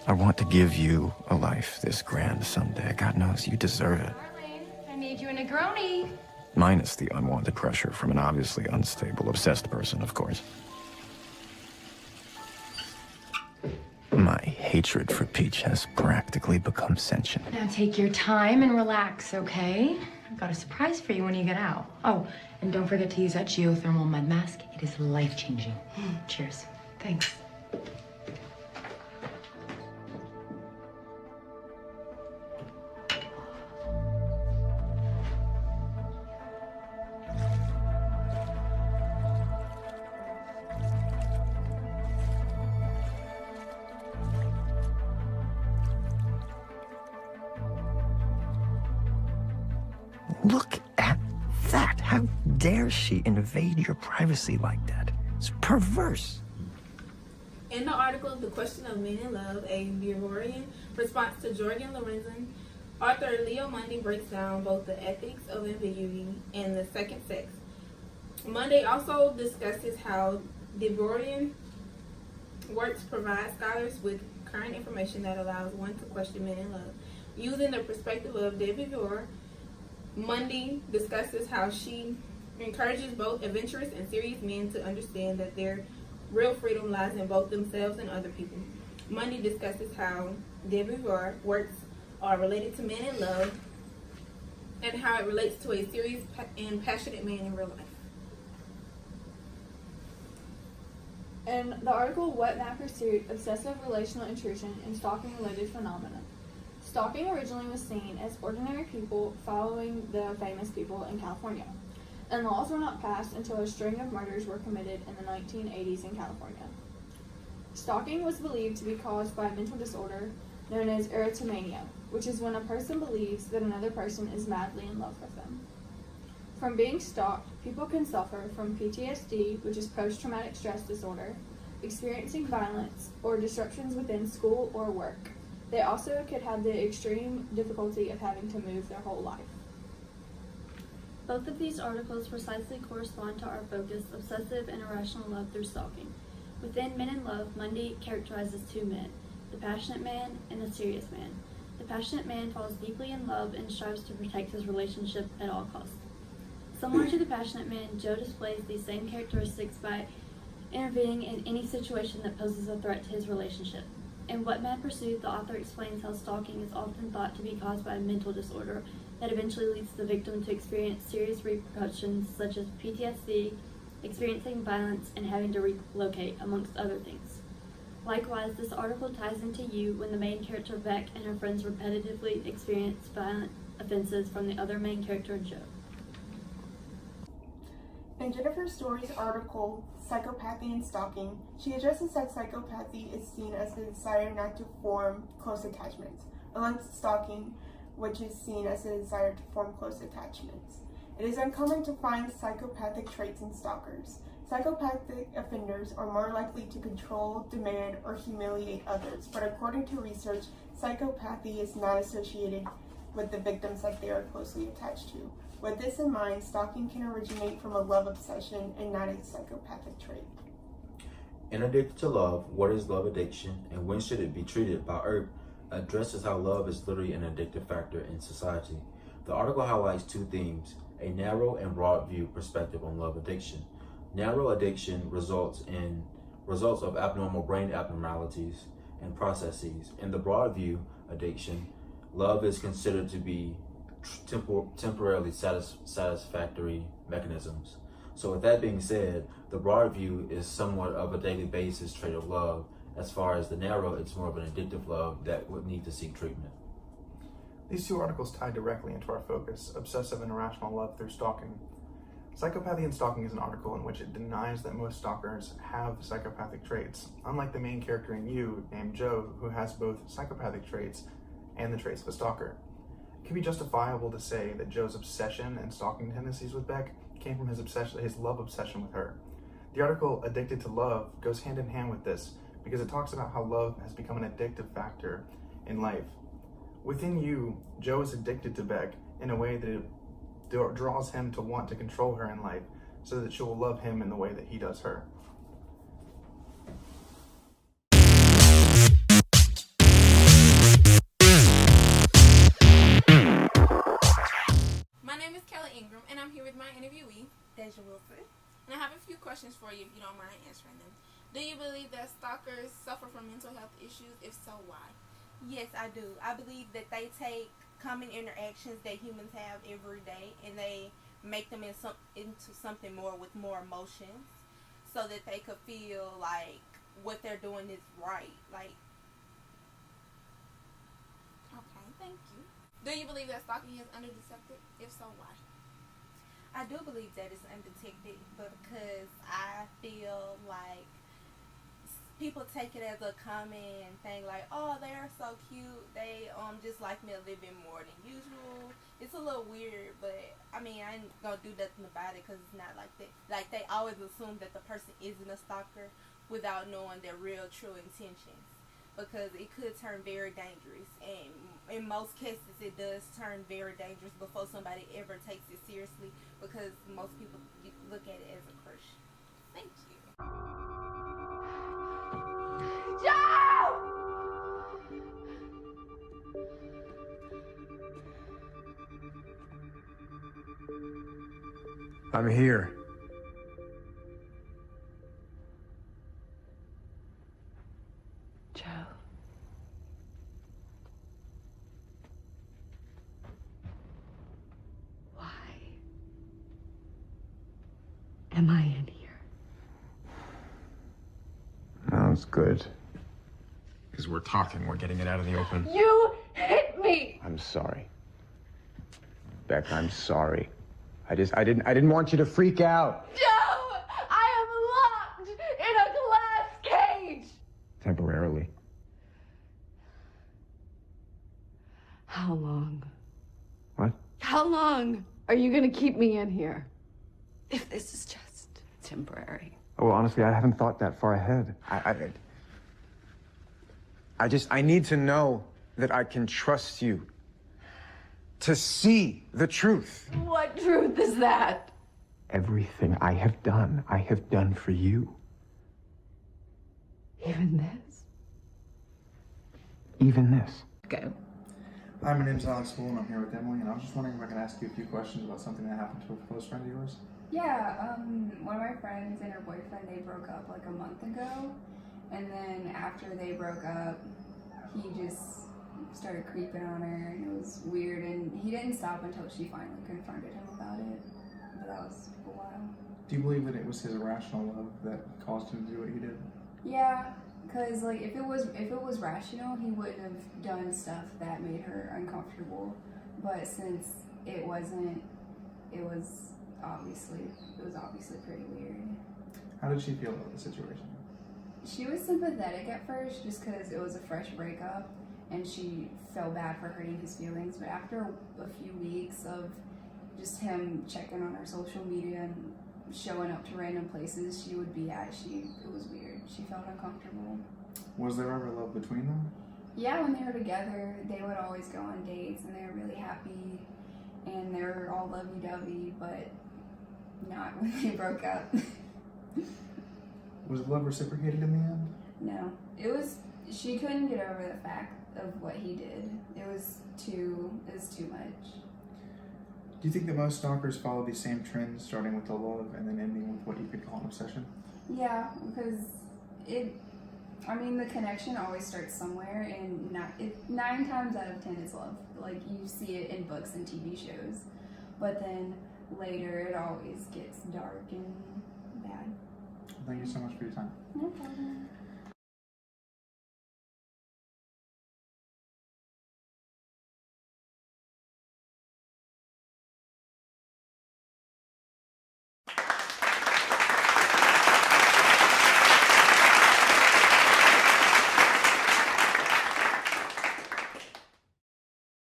I want to give you a life this grand someday. God knows you deserve it. Darling, I made you a Negroni. Minus the unwanted pressure from an obviously unstable, obsessed person, of course. My hatred for Peach has practically become sentient. Now take your time and relax, okay? I've got a surprise for you when you get out. Oh, and don't forget to use that geothermal mud mask. It is life-changing. Cheers. Thanks. Look at that. How dare she invade your privacy like that? It's perverse. In the article, The Question of Men in Love, a Behavioral Response to Jorgen Lorenzen, author Leo Mundy breaks down both the ethics of ambiguity and the second sex. Mundy also discusses how Deboryan works provide scholars with current information that allows one to question men in love. Using the perspective of Deboryan, Mundy discusses how she encourages both adventurous and serious men to understand that their real freedom lies in both themselves and other people. Mundy discusses how Deborah works are related to men in love and how it relates to a serious and passionate man in real life. In the article, What Man Pursued, Obsessive Relational Intrusion and Stalking-Related Phenomena. Stalking originally was seen as ordinary people following the famous people in California, and laws were not passed until a string of murders were committed in the 1980s in California. Stalking was believed to be caused by a mental disorder known as erotomania, which is when a person believes that another person is madly in love with them. From being stalked, people can suffer from PTSD, which is post-traumatic stress disorder, experiencing violence, or disruptions within school or work. They also could have the extreme difficulty of having to move their whole life. Both of these articles precisely correspond to our focus, obsessive and irrational love through stalking. Within Men in Love, Mundy characterizes two men, the passionate man and the serious man. The passionate man falls deeply in love and strives to protect his relationship at all costs. Similar to the passionate man, Joe displays these same characteristics by intervening in any situation that poses a threat to his relationship. In What Man Pursued, the author explains how stalking is often thought to be caused by a mental disorder that eventually leads the victim to experience serious repercussions such as PTSD, experiencing violence, and having to relocate, amongst other things. Likewise, this article ties into You when the main character Beck and her friends repetitively experience violent offenses from the other main character, Joe. In Jennifer Story's article, Psychopathy and Stalking, she addresses that psychopathy is seen as the desire not to form close attachments, along with stalking, which is seen as the desire to form close attachments. It is uncommon to find psychopathic traits in stalkers. Psychopathic offenders are more likely to control, demand, or humiliate others, but according to research, psychopathy is not associated with the victims that they are closely attached to. With this in mind, stalking can originate from a love obsession and not a psychopathic trait. In Addicted to Love, What is Love Addiction and When Should It Be Treated by Earp addresses how love is literally an addictive factor in society. The article highlights two themes, a narrow and broad view perspective on love addiction. Narrow addiction results of abnormal brain abnormalities and processes. In the broad view addiction, love is considered to be temporarily satisfactory mechanisms. So with that being said, the broad view is somewhat of a daily basis trait of love. As far as the narrow, it's more of an addictive love that would need to seek treatment. These two articles tie directly into our focus, obsessive and irrational love through stalking. Psychopathy and Stalking is an article in which it denies that most stalkers have psychopathic traits, unlike the main character in You, named Joe, who has both psychopathic traits and the traits of a stalker. It can be justifiable to say that Joe's obsession and stalking tendencies with Beck came from his love obsession with her. The article Addicted to Love goes hand in hand with this because it talks about how love has become an addictive factor in life. Within You, Joe is addicted to Beck in a way that it draws him to want to control her in life so that she will love him in the way that he does her. questions for you if you don't mind answering them. Do you believe that stalkers suffer from mental health issues? If so, why? Yes, I do. I believe that they take common interactions that humans have every day and they make them into something more with more emotions so that they could feel like what they're doing is right. Like, okay, thank you. Do you believe that stalking is undetected? If so, why? I do believe that it's undetected because I feel like people take it as a common thing, like, oh, they're so cute, they just like me a little bit more than usual. It's a little weird, but I mean, I ain't gonna do nothing about it because it's not like that. Like, they always assume that the person isn't a stalker without knowing their real true intentions, because it could turn very dangerous, and in most cases it does turn very dangerous before somebody ever takes it seriously, because most people look at it as a crush. Thank you. Joe! I'm here. Joe. Why am I in here? Sounds good. Because we're talking, we're getting it out of the open. You hit me! I'm sorry. Beck, I'm sorry. I didn't want you to freak out. Joe! I am locked in a glass cage! Temporarily. How long? What? How long are you gonna keep me in here? If this is just temporary. Oh, well, honestly, I haven't thought that far ahead. I need to know that I can trust you to see the truth. What truth is that? Everything I have done for you. Even this? Even this. Go. Hi, my name's Alex Bull, and I'm here with Emily, and I was just wondering if I could ask you a few questions about something that happened to a close friend of yours. Yeah, one of my friends and her boyfriend, they broke up like a month ago, and then after they broke up, he just started creeping on her, and it was weird, and he didn't stop until she finally confronted him about it, but that was a while. Do you believe that it was his irrational love that caused him to do what he did? Yeah, because like if it was rational, he wouldn't have done stuff that made her uncomfortable, but since it wasn't, it was obviously pretty weird. How did she feel about the situation? She was sympathetic at first just because it was a fresh breakup and she felt bad for hurting his feelings, but after a few weeks of just him checking on her social media and showing up to random places she would be at, it was weird. She felt uncomfortable. Was there ever love between them? Yeah, when they were together, they would always go on dates and they were really happy and they were all lovey-dovey, but not when they broke up. Was love reciprocated in the end? No. She couldn't get over the fact of what he did. It was too much. Do you think that most stalkers follow these same trends, starting with the love and then ending with what you could call an obsession? Yeah, because the connection always starts somewhere, and 9 times out of 10 it's love. Like, you see it in books and TV shows, but then later it always gets dark and bad. Thank you so much for your time. No problem.